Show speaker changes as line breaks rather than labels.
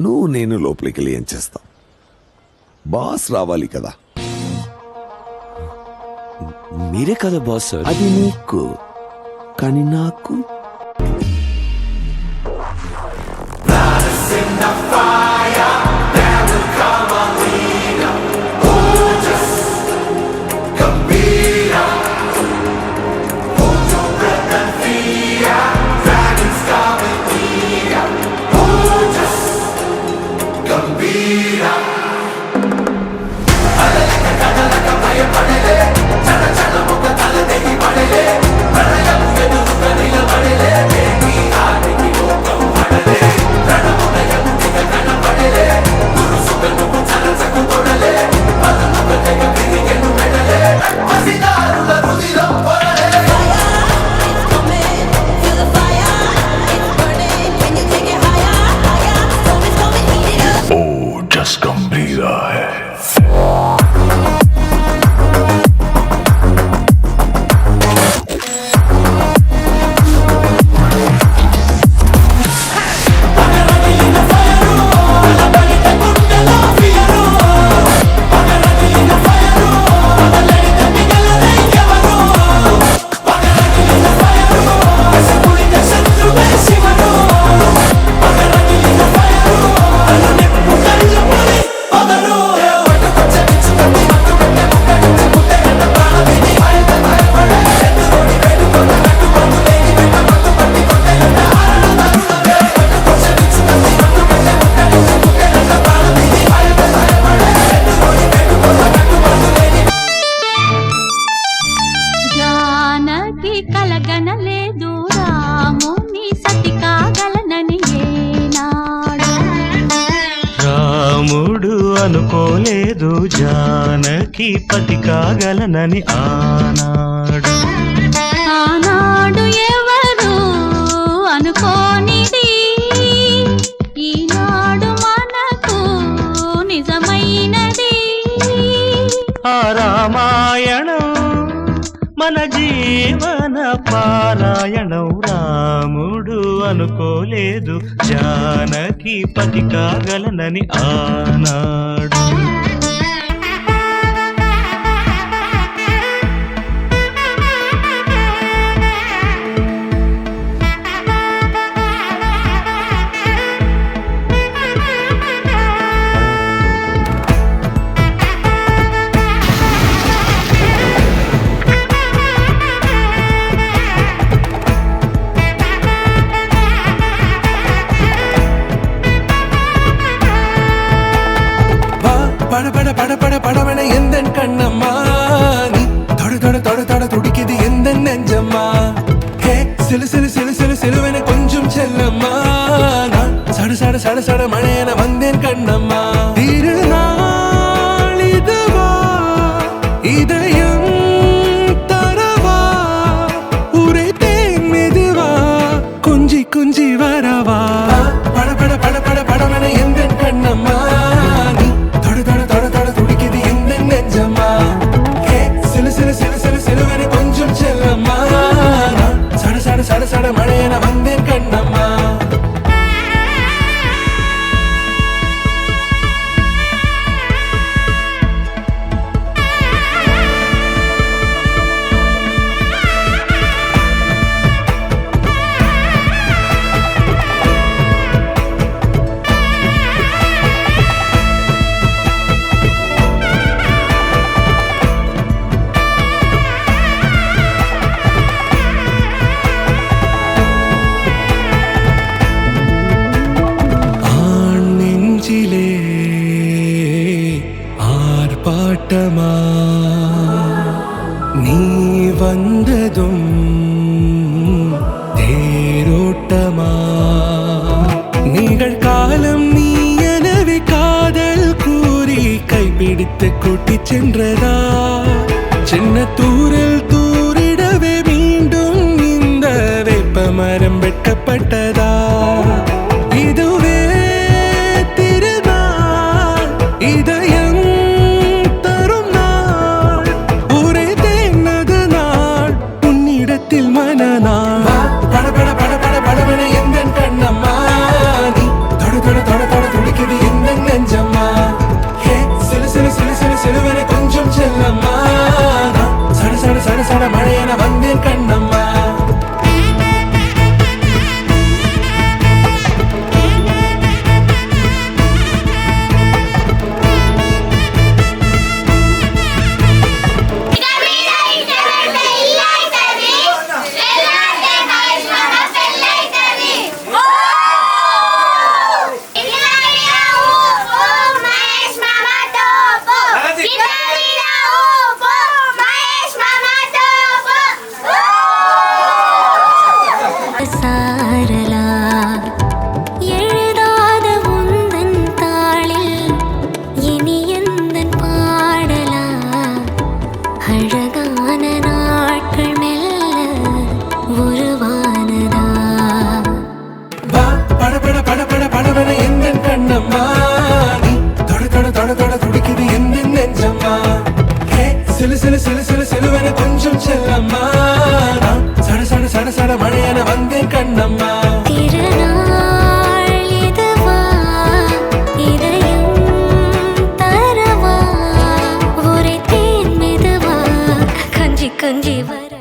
నువ్వు నేను లోపలికి వెళ్ళి ఏం చేస్తాం? బాస్ రావాలి కదా.
మీరే కదా బాస్ సార్.
అది నీకు, కానీ నాకు
కలగనలేదు రాముని సతి కాగలనని ఏనాడు.
రాముడు అనుకోలేదు జానకి పతి కాగలనని ఆనాడు.
ఆనాడు ఎవరు అనుకోనిది ఈనాడు మనకు నిజమైనది.
ఆ రామాయణం మన జీవన పారాయణం. రాముడు అనుకోలేదు జానకి పతి కాగలనని ఆనాడు.
படபட எந்தன் கண்ணம்மா நீ தொட தொட தொட தொட துடிக்குது எந்தன் நெஞ்சம்மா. ஹே சிலு சிலு சிலு சிலு சிலுவென கொஞ்சம் செல்லம்மா. நான் சட சட சட சட மழையென வந்தேன் கண்ணம்மா. திருநாள் இதுவா இதயம் தரவா உரைத்தேன் மெதுவா கொஞ்சி கொஞ்சி வரவா. படபட படபட படமென எந்தன் கண்ணம்மா நீ தொட தொட தொட தொட துடிக்குது எந்தன் நெஞ்சம்மா. ஹே சிலு சிலு சிலு சிலு சிலுவென கொஞ்சம் செல்லம்மா. நான் சட சட சட சட மழையென வந்தேன் கண்ணம்மா. ஆர்ப்பாட்டமா நீ வந்ததும் தேரோட்டமா நிகழ்காலம் நீ எனவே காதல் கூறி கைப்பிடித்து கூட்டிச் சென்றதா. சின்ன தூரல் தூரிடவே மீண்டும் இந்த வேப்ப மரம் வெட்டப்பட்டதா. இதுவே திருநாள் இதயம் தரும் நாள் ஒரே தேனது நாள் உன்னிடத்தில் மனநாள். பட பட பட பட படவென எந்தன் கண்ணம்மா நீ தொட தொட தொட தொட துடிக்க தொட தொட துடிக்குது எந்த நெஞ்சம்மா சிலு சிலு சிலு சிலு சிலுவன கொஞ்சம் செல்லம்மா